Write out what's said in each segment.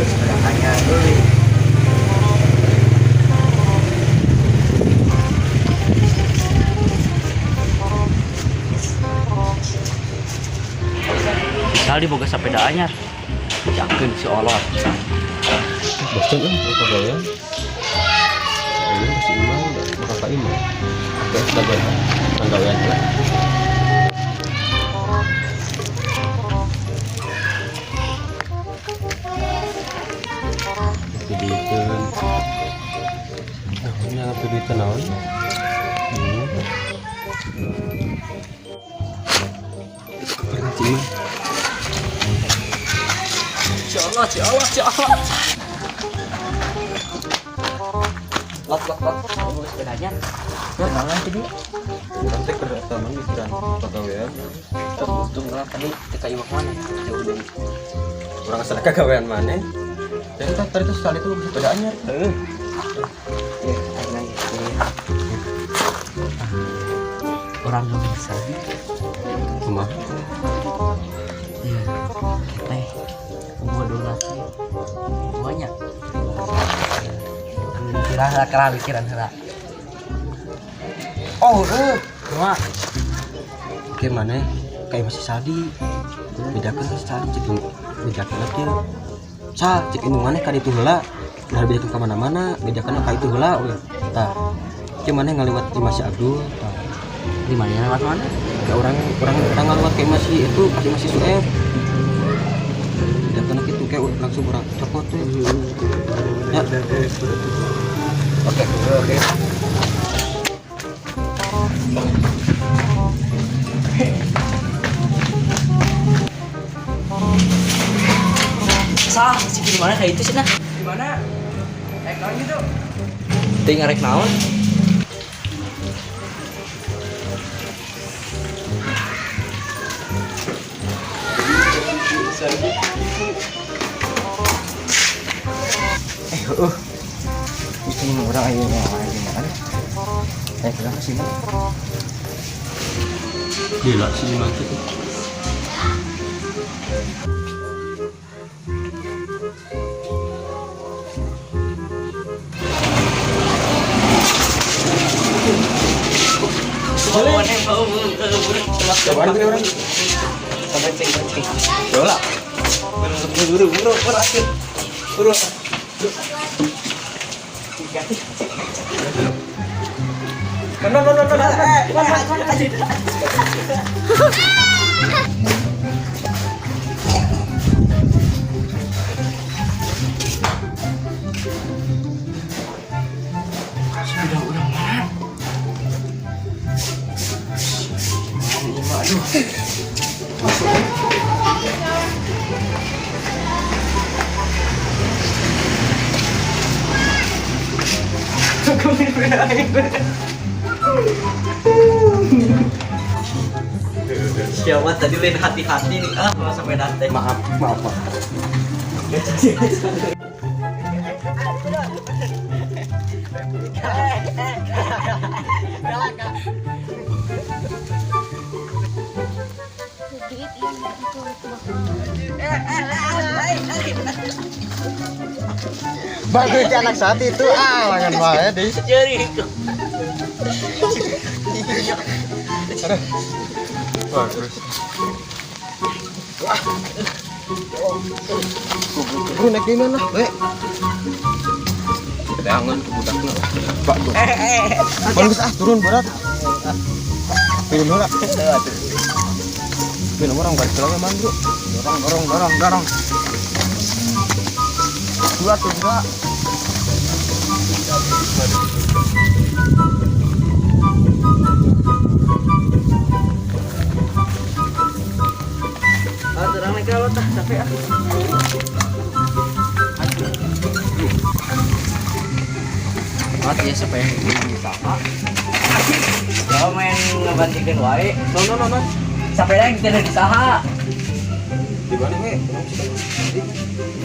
sepedahannya euy. Kali boga sepeda anyar. Yakin si olor. Bosan pegawaian. Ini masih imam, bakal imam. Oke, sebagian pegawaian lah. Pedikan. Nah, ini yang pedikan naon? Berhenti mah. Allah. Lot. Boga sepedanya. Kenalan tadi. Nanti kedatangan pikiran pegawaian. Untung lah tadi kita iwak mana? Jauh dari. Orang asal kegawaian mana? Jadi tadi tuh sekali tuh sepeda anyar. Ya, lagi. Orang gak bisa. Rumah. Iya. Kita donasi banyak. Pikiran hela. Oh, cuma Gimana? Kayak masih sadi. Bedakan ke sadi cek bedakan aja. Cek ini mana kan itu heula. Nah bedakan ke mana-mana, bedakan ka itu heula we. Tah. Gimana ngaliwat di Masih Abdul? Tah. di mana lewat mana? Kayak orang ngaliwat kayak masih itu masih Sueb. Bedakan itu kayak langsung orang copot tuh. Ya. Oke. Salah, masih di mana kayak itu sih nah? Di mana? Naon gitu? Ting ngarek naon? Mesti orang ayo gimana? Kenapa sih? Gila sih mati tuh. Coba ini orang. Sampai ceng. Yola. Buru berakhir. Buru. Sudah udah mana? Aduh. Siapa tadi lain hati-hati nih kalau sampai nanti. Maaf. Bagus anak saat itu langan wae deh. Jadi Wah, terus. Bro naik di mana? Jangan ke budaknya. Pak tuh. Bagus turun berat. Turun berat. Minum orang balik lagi man bro. Dorong. Dua. terang lagi kalau tak capek aku. Mati ya supaya ini sama. Kalau main ngebantingin wae, no. Sampai lagi kita di saha. Di mana we?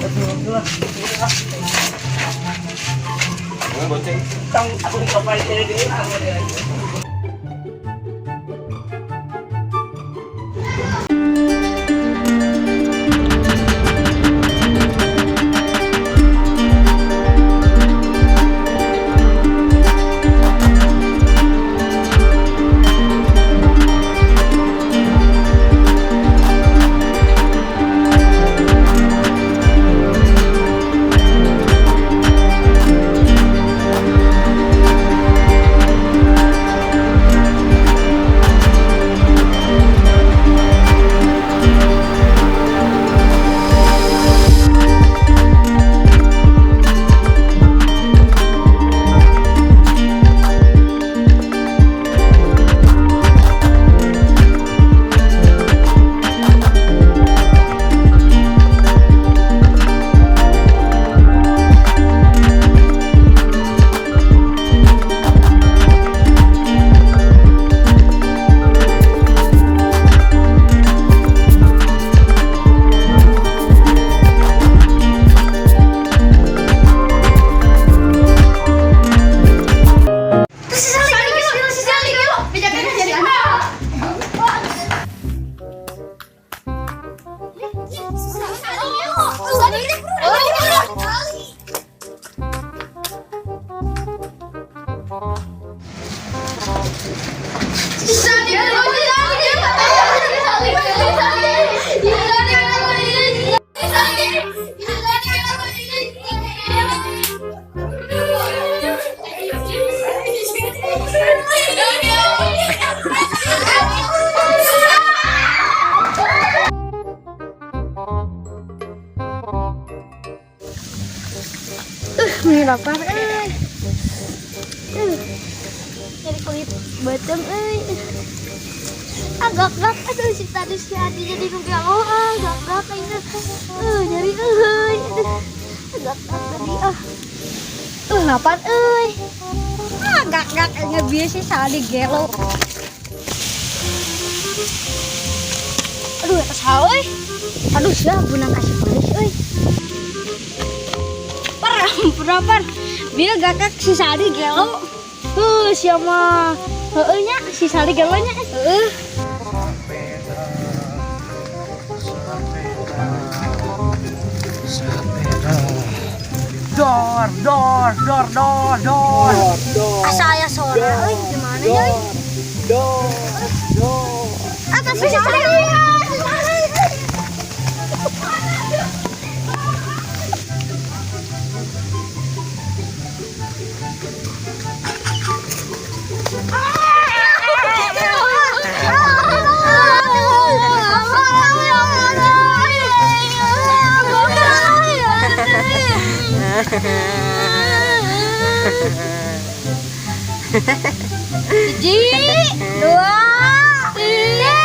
Betul. Bonceng. Tang aku dikopain dari dulu. lapar euy. Jadi kulit beuteung euy. Agak-agak aduh si tadi si Adi jadi nu gelo agak-agak ayeuna. Nyari euy. Agak-agak tadi lapar euy. Agak-agak ngebieu si Adi gelo. Aduh eta saha euy. Aduh sia beunang kasih paris euy. Par. Bieu gagak si Sadi gelo. Sia mah heueuh nya si Sadi gelo nya. Heueuh. Dor. Asa aya suara euy di mana nya euy? Dor. Atas si Sadi. Siji, dua, tiga.